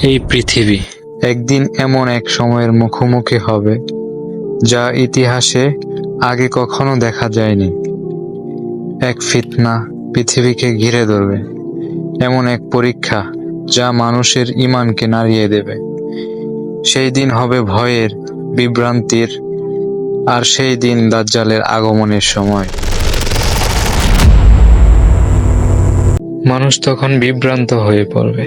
এই পৃথিবী একদিন এমন এক সময়ের মুখোমুখি হবে যা ইতিহাসে আগে কখনো দেখা যায়নি। এক ফিতনা পৃথিবীকে ঘিরে ধরবে, এমন এক পরীক্ষা যা মানুষের ঈমানকে নাড়িয়ে দেবে। সেই দিন হবে ভয়ের, বিভ্রান্তির, আর সেই দিন দাজ্জালের আগমনের সময়। মানুষ তখন বিভ্রান্ত হয়ে পড়বে,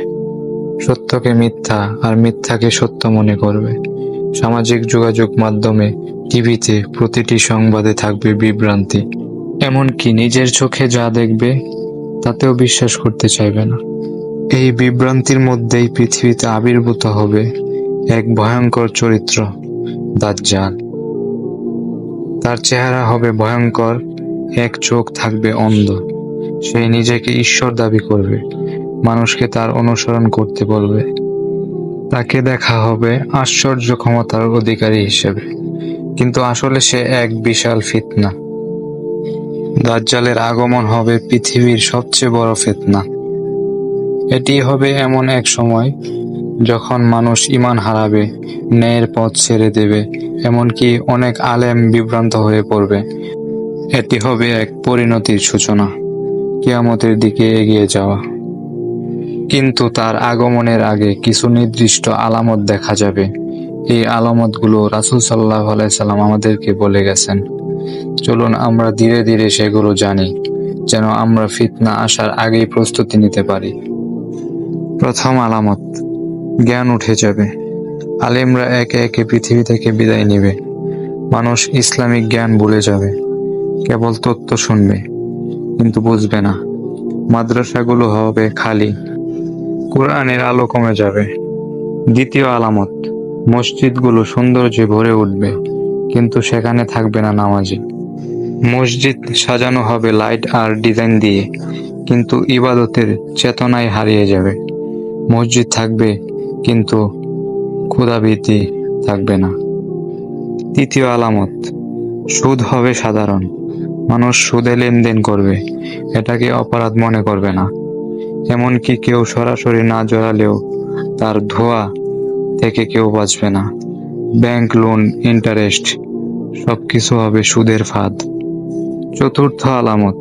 সত্যকে মিথ্যা আর মিথ্যাকে সত্য মনে করবে। সামাজিক যোগাযোগ মাধ্যমে, টিভিতে প্রতিটি সংবাদে থাকবে বিভ্রান্তি। এমনকি নিজের চোখে যা দেখবে তাতেও বিশ্বাস করতে চাইবে না। এই বিভ্রান্তির মধ্যেই পৃথিবীতে আবির্ভূত হবে এক ভয়ঙ্কর চরিত্র, দাজ্জাল। তার চেহারা হবে ভয়ঙ্কর, এক চোখ থাকবে অন্ধ। সে নিজেকে ঈশ্বর দাবি করবে, মানুষকে তার অনুসরণ করতে বলবে। তাকে দেখা হবে আশ্চর্য ক্ষমতার অধিকারী হিসেবে, কিন্তু আসলে সে এক বিশাল ফিতনা। দাজ্জালের আগমন হবে পৃথিবীর সবচেয়ে বড় ফিতনা। এটি হবে এমন এক সময় যখন মানুষ ঈমান হারাবে, ন্যায়ের পথ ছেড়ে দেবে, এমনকি অনেক আলেম বিভ্রান্ত হয়ে পড়বে। এটি হবে এক পরিণতির সূচনা, কিয়ামতের দিকে এগিয়ে যাওয়া। কিন্তু তার আগমনের আগে কিছু নির্দিষ্ট আলামত দেখা যাবে। এই আলামতগুলো রাসূল সাল্লাল্লাহু আলাইহি সাল্লাম আমাদেরকে বলে গেছেন। চলুন আমরা ধীরে ধীরে সেগুলো জানি, যেন আমরা ফিতনা আসার আগেই প্রস্তুতি নিতে পারি। প্রথম আলামত, জ্ঞান উঠে যাবে। আলেমরা একে একে পৃথিবী থেকে বিদায় নেবে। মানুষ ইসলামিক জ্ঞান ভুলে যাবে, কেবল তথ্য শুনবে কিন্তু বুঝবে না। মাদ্রাসাগুলো হবে খালি, কোরআনের আলো কমে যাবে। দ্বিতীয় আলামত, মসজিদগুলো সৌন্দর্যে ভরে উঠবে, কিন্তু সেখানে থাকবে না নামাজি। মসজিদ সাজানো হবে লাইট আর ডিজাইন দিয়ে, কিন্তু ইবাদতের চেতনায় হারিয়ে যাবে। মসজিদ থাকবে কিন্তু ক্ষুধাভীতি থাকবে না। তৃতীয় আলামত, সুদ হবে সাধারণ। মানুষ সুদে লেনদেন করবে, এটাকে অপরাধ মনে করবে না। এমনকি কেউ সরাসরি না জড়ালেও তার ধোঁয়া থেকে কেউ বাঁচবে না। ব্যাংক লোন, ইন্টারেস্ট সবকিছু হবে সুদের ফাঁদ। চতুর্থ আলামত,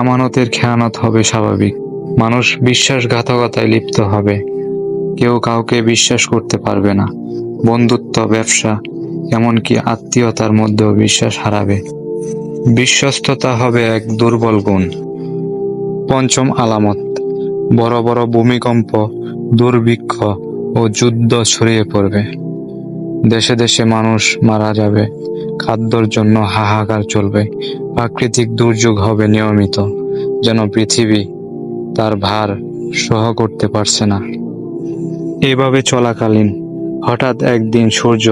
আমানতের খেয়ানত হবে স্বাভাবিক। মানুষ বিশ্বাসঘাতকতায় লিপ্ত হবে, কেউ কাউকে বিশ্বাস করতে পারবে না। বন্ধুত্ব, ব্যবসা, এমনকি আত্মীয়তার মধ্যেও বিশ্বাস হারাবে। বিশ্বস্ততা হবে এক দুর্বল গুণ। পঞ্চম আলামত, বড় বড় ভূমিকম্প, দুর্ভিক্ষ ও যুদ্ধ ছড়িয়ে পড়বে। দেশে দেশে মানুষ মারা যাবে, খাদ্যর জন্য হাহাকার চলবে। প্রাকৃতিক দুর্যোগ হবে নিয়মিত, যেন পৃথিবী তার ভার সহ করতে পারছে না। এভাবে চলাকালীন হঠাৎ একদিন সূর্য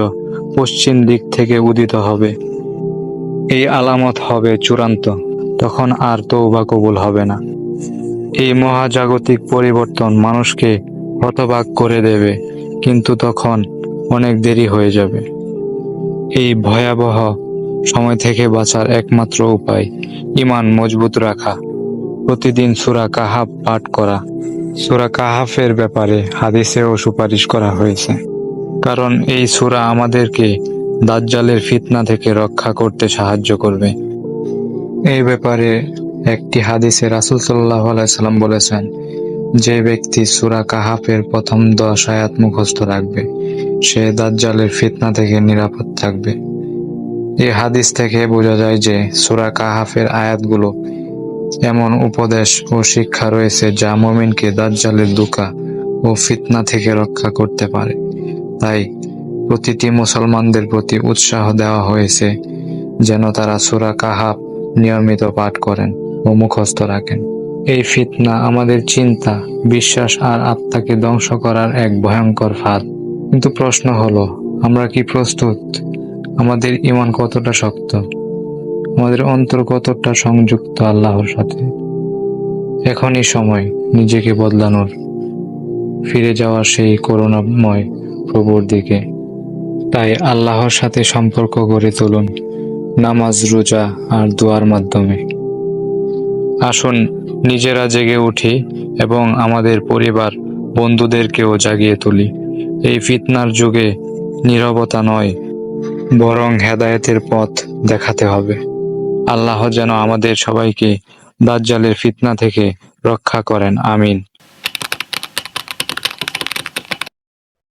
পশ্চিম দিক থেকে উদিত হবে। এই আলামত হবে চূড়ান্ত, তখন আর তওবা কবুল হবে না। এই মহাজাগতিক পরিবর্তন মানুষকে হতবাক করে দেবে, কিন্তু তখন অনেক দেরি হয়ে যাবে। এই ভয়াবহ সময় থেকে বাঁচার একমাত্র উপায় ঈমান মজবুত রাখা, প্রতিদিন সূরা কাহাফ পাঠ করা। সূরা কাহাফের ব্যাপারে হাদিসেও সুপারিশ করা হয়েছে, কারণ এই সূরা আমাদেরকে দাজ্জালের ফিতনা থেকে রক্ষা করতে সাহায্য করবে। এই ব্যাপারে একটি হাদিসে রাসূল সাল্লাল্লাহু আলাইহি সাল্লাম বলেছেন, যে ব্যক্তি সূরা কাহাফের প্রথম 10 আয়াত মুখস্থ রাখবে, সে দাজ্জালের ফিতনা থেকে নিরাপদ থাকবে। এই হাদিস থেকে বোঝা যায় যে সূরা কাহাফের আয়াতগুলো এমন উপদেশ ও শিক্ষা রয়েছে যা মুমিনকে দাজ্জালের ধোঁকা ও ফিতনা থেকে রক্ষা করতে পারে। তাই প্রতিটি মুসলমানদের প্রতি উৎসাহ দেওয়া হয়েছে যেন তারা সূরা কাহাফ নিয়মিত পাঠ করেন ও মুখস্থ রাখেন। এই ফিতনা আমাদের চিন্তা, বিশ্বাস আর আত্মাকে ধ্বংস করার এক ভয়ঙ্কর ফাঁদ। কিন্তু প্রশ্ন হলো, আমরা কি প্রস্তুত? আমাদের ঈমান কতটা শক্ত? আমাদের অন্তর কতটা সংযুক্ত আল্লাহর সাথে? এখনই সময় নিজেকে বদলানোর, ফিরে যাওয়ার সেই করুণাময় প্রভুর দিকে। তাই আল্লাহর সাথে সম্পর্ক গড়ে তুলুন নামাজ, রোজা আর দোয়ার মাধ্যমে। আসুন নিজেরা জেগে উঠি এবং আমাদের পরিবার বন্ধুদেরকেও জাগিয়ে তুলি। এই ফিতনার যুগে নীরবতা নয়, বরং হেদায়েতের পথ দেখাতে হবে। আল্লাহ যেন আমাদের সবাইকে দাজ্জালের ফিতনা থেকে রক্ষা করেন। আমিন।